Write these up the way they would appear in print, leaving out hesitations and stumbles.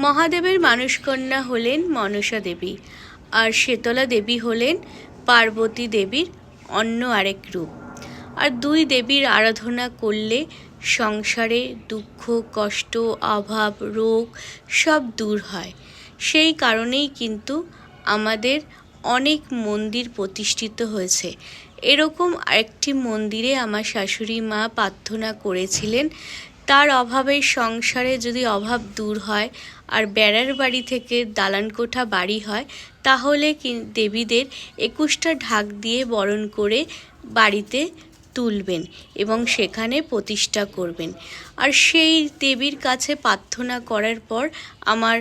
মহাদেবের মানসকন্যা হলেন মনসা দেবী, আর শীতলা দেবী হলেন পার্বতী দেবীর অন্য আরেক রূপ। আর দুই দেবীর আরাধনা করলে সংসারে দুঃখ, কষ্ট, অভাব, রোগ সব দূর হয়। সেই কারণেই কিন্তু আমাদের অনেক মন্দির প্রতিষ্ঠিত হয়েছে। এরকম আরেকটি মন্দিরে আমার শাশুড়ি মা প্রার্থনা করেছিলেন, তার অভাবে সংসারে যদি অভাব দূর হয় আর বেড়ার বাড়ি থেকে দালান কোঠা বাড়ি হয়, তাহলে দেবীদের 21টা ঢাক দিয়ে বরণ করে বাড়িতে তুলবেন এবং সেখানে প্রতিষ্ঠা করবেন। আর সেই দেবীর কাছে প্রার্থনা করার পর আমার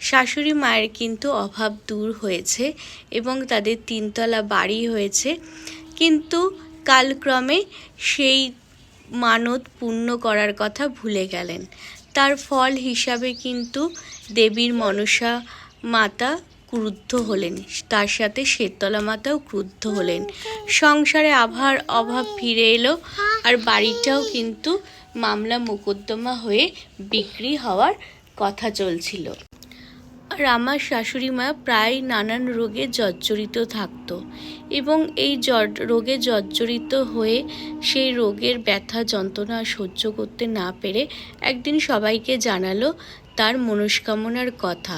শাশুড়ি মায়ের কিন্তু অভাব দূর হয়েছে এবং তাদের 3তলা বাড়ি হয়েছে। কিন্তু কালক্রমে সেই মানত পূর্ণ করার কথা ভুলে গেলেন। তার ফল হিসাবে কিন্তু দেবীর মনসা মাতা ক্রুদ্ধ হলেন, তার সাথে শীতলা মাতাও ক্রুদ্ধ হলেন। সংসারে আবার অভাব ফিরে এলো, আর বাড়িটাও কিন্তু মামলা মোকদ্দমা হয়ে বিক্রি হওয়ার কথা চলছিল। আর আমার শাশুড়ি মা প্রায় নানান রোগে জর্জরিত থাকতো এবং এই রোগে জর্জরিত হয়ে সেই রোগের ব্যথা যন্ত্রণা সহ্য করতে না পেরে একদিন সবাইকে জানালো তার মনস্কামনার কথা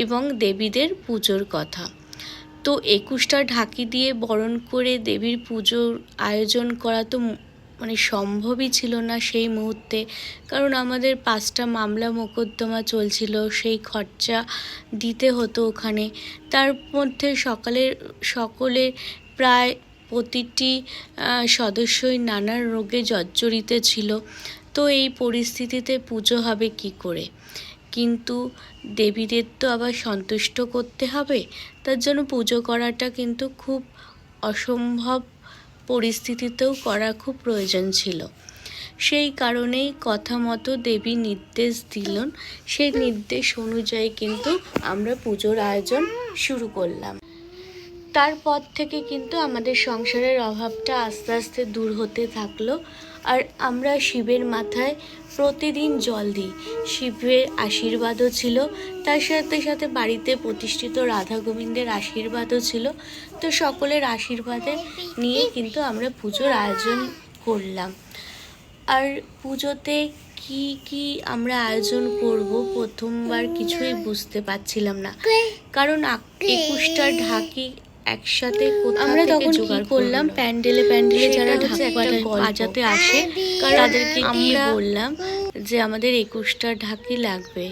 এবং দেবীদের পুজোর কথা। তো 21টা ঢাকি দিয়ে বরণ করে দেবীর পুজোর আয়োজন করা তো সম্ভবই ছিল না সেই মুহূর্তে, কারণ আমাদের 5টা মামলা মোকদ্দমা চলছিল, সেই খরচা দিতে হতো ওখানে। তার মধ্যে সকলের প্রায় প্রতিটি সদস্যই নানা রোগে জর্জরিত ছিল। তো এই পরিস্থিতিতে পুজো হবে কি করে? কিন্তু দেবীদের তো আবার সন্তুষ্ট করতে হবে, তার জন্য পুজো করাটা কিন্তু খুব অসম্ভব পরিস্থিতিতেও করা খুব প্রয়োজন ছিল। সেই কারণেই কথা মতো দেবী নির্দেশ দিলেন, সেই নির্দেশ অনুযায়ী কিন্তু আমরা পুজোর আয়োজন শুরু করলাম। তারপর থেকে কিন্তু আমাদের সংসারের অভাবটা আস্তে আস্তে দূর হতে থাকলো। আর আমরা শিবের মাথায় প্রতিদিন জল দিই, শিবের আশীর্বাদও ছিল, তার সাথে সাথে বাড়িতে প্রতিষ্ঠিত রাধা গোবিন্দের আশীর্বাদও ছিল। তো সকলের আশীর্বাদে নিয়ে কিন্তু আমরা পুজোর আয়োজন করলাম। আর পুজোতে কি কি আমরা আয়োজন করব প্রথমবার কিছুই বুঝতে পারছিলাম না, কারণ 21টা ঢাকি একসাথে আমরা তখন কি করলাম, প্যান্ডেলে যারা ঢাক বাজাতে আসে তাদেরকে গিয়ে বললাম যে আমাদের 21টা ঢাকি লাগবে।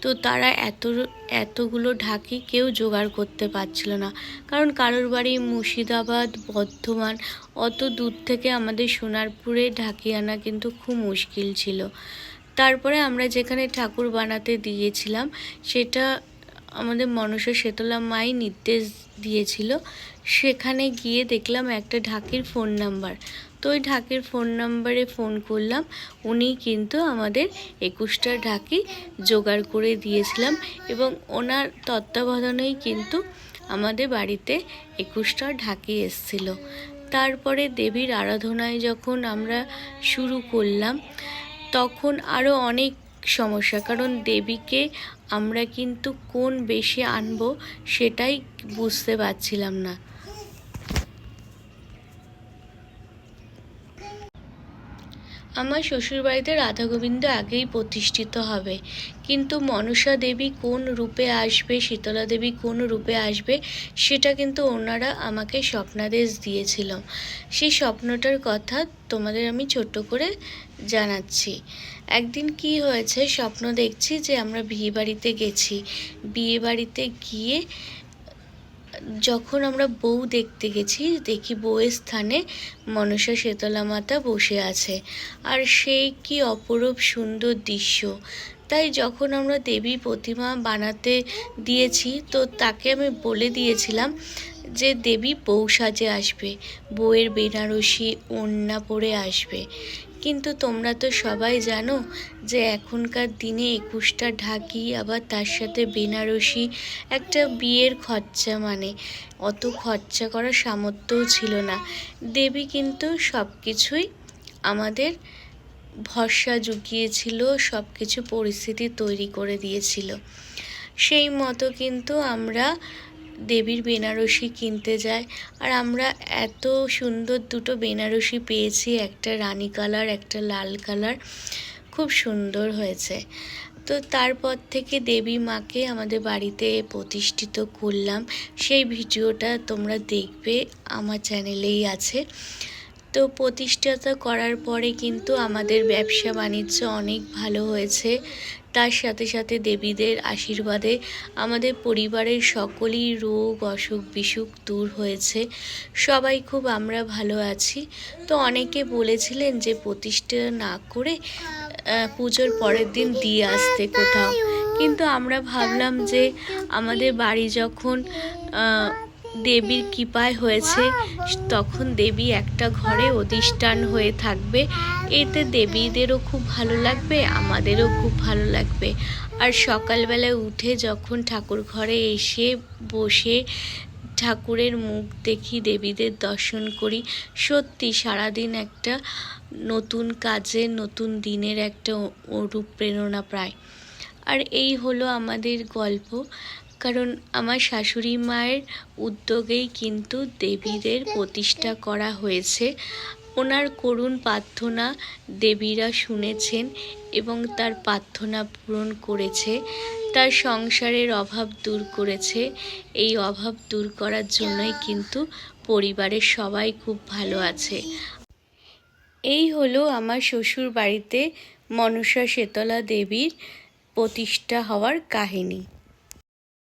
তো তারা এতগুলো ঢাকি কেউ জোগাড় করতে পারছিল না, কারণ কারোর বাড়ি মুর্শিদাবাদ, বর্ধমান, অত দূর থেকে আমাদের সোনারপুরে ঢাকি আনা কিন্তু খুব মুশকিল ছিল। তারপরে আমরা যেখানে ঠাকুর বানাতে দিয়েছিলাম সেটা আমাদের মনসা শীতলা মাই নির্দেশ দিয়েছিল। সেখানে গিয়ে দেখলাম একটা ঢাকির ফোন নাম্বার, তো ওই ঢাকির ফোন নাম্বারে ফোন করলাম, উনি কিন্তু আমাদের 21টা ঢাকি জোগাড় করে দিয়েছিলাম এবং ওনার তত্ত্বাবধানেই কিন্তু আমাদের বাড়িতে 21টা ঢাকি এসেছিল। তারপরে দেবীর আরাধনায় যখন আমরা শুরু করলাম তখন আরও অনেক সমস্যা, কারণ দেবীকে আমরা কিন্তু কোন বেশে আনবো সেটাই বুঝতে পারছিলাম না। আমার শ্বশুরবাড়িতে রাধা গোবিন্দ আগেই প্রতিষ্ঠিত হবে, কিন্তু মনসা দেবী কোন রূপে আসবে, শীতলা দেবী কোন রূপে আসবে সেটা কিন্তু ওনারা আমাকে স্বপ্নাদেশ দিয়েছিল। সেই স্বপ্নটার কথা তোমাদের আমি ছোট্ট করে জানাচ্ছি। একদিন কি হয়েছে, স্বপ্ন দেখছি যে আমরা বিয়েবাড়িতে গেছি, বিয়েবাড়িতে গিয়ে যখন আমরা বউ দেখতে গেছি দেখি বউয়ের স্থানে মনসা শীতলা মাতা বসে আছে, আর সেই কি অপরূপ সুন্দর দৃশ্য। তাই যখন আমরা দেবী প্রতিমা বানাতে দিয়েছি তো তাকে আমি বলে দিয়েছিলাম যে দেবী বউ সাজে আসবে, বউয়ের বেনারসি ওড়না পরে আসবে। কিন্তু তোমরা তো সবাই জানো যে এখনকার দিনে 21টা ঢাকি আবার তার সাথে বেনারসি, একটা বিয়ের খরচা, অত খরচা করার সামর্থ্যও ছিল না। দেবী কিন্তু সব কিছুই আমাদের ভরসা জুগিয়েছিল, সব কিছু পরিস্থিতি তৈরি করে দিয়েছিল। সেই মতো কিন্তু আমরা দেবীর বেনারসি কিনতে যাই। আর আমরা এত সুন্দর দুটো বেনারসি পেয়েছি, একটা রানী কালার, একটা লাল কালার, খুব সুন্দর হয়েছে। তো তারপর থেকে দেবী মাকে আমাদের বাড়িতে প্রতিষ্ঠিত করলাম। সেই ভিডিওটা তোমরা দেখবে, আমার চ্যানেলেই আছে। তো প্রতিষ্ঠাতা করার পরে কিন্তু আমাদের ব্যবসা বাণিজ্য অনেক ভালো হয়েছে। তার সাথে সাথে দেবীদের আশীর্বাদে আমাদের পরিবারের সকলই রোগ অসুখ বিসুখ দূর হয়েছে। সবাই খুব আমরা ভালো আছি। তো অনেকে বলেছিলেন যে প্রতিষ্ঠা না করে পুজোর পরের দিন দিয়ে আসতে কোথাও, কিন্তু আমরা ভাবলাম যে আমাদের বাড়ি যখন দেবীর কৃপায় হয়েছে, তখন দেবী একটা ঘরে অধিষ্ঠান হয়ে থাকবে। এতে দেবীদেরও খুব ভালো লাগবে, আমাদেরও খুব ভালো লাগবে। আর সকালবেলায় উঠে যখন ঠাকুর ঘরে এসে বসে ঠাকুরের মুখ দেখি, দেবীদের দর্শন করি, সত্যি সারাদিন একটা নতুন কাজে, নতুন দিনের একটা অনুপ্রেরণা পাই। আর এই হলো আমাদের গল্প। কারণ আমার শাশুড়ি মায়ের উদ্যোগেই কিন্তু দেবীদের প্রতিষ্ঠা করা হয়েছে। ওনার করুণ প্রার্থনা দেবীরা শুনেছেন এবং তার প্রার্থনা পূরণ করেছে, তার সংসারের অভাব দূর করেছে। এই অভাব দূর করার জন্যই কিন্তু পরিবারের সবাই খুব ভালো আছে। এই হলো আমার শ্বশুর বাড়িতে মনসা শীতলা দেবীর প্রতিষ্ঠা হওয়ার কাহিনী।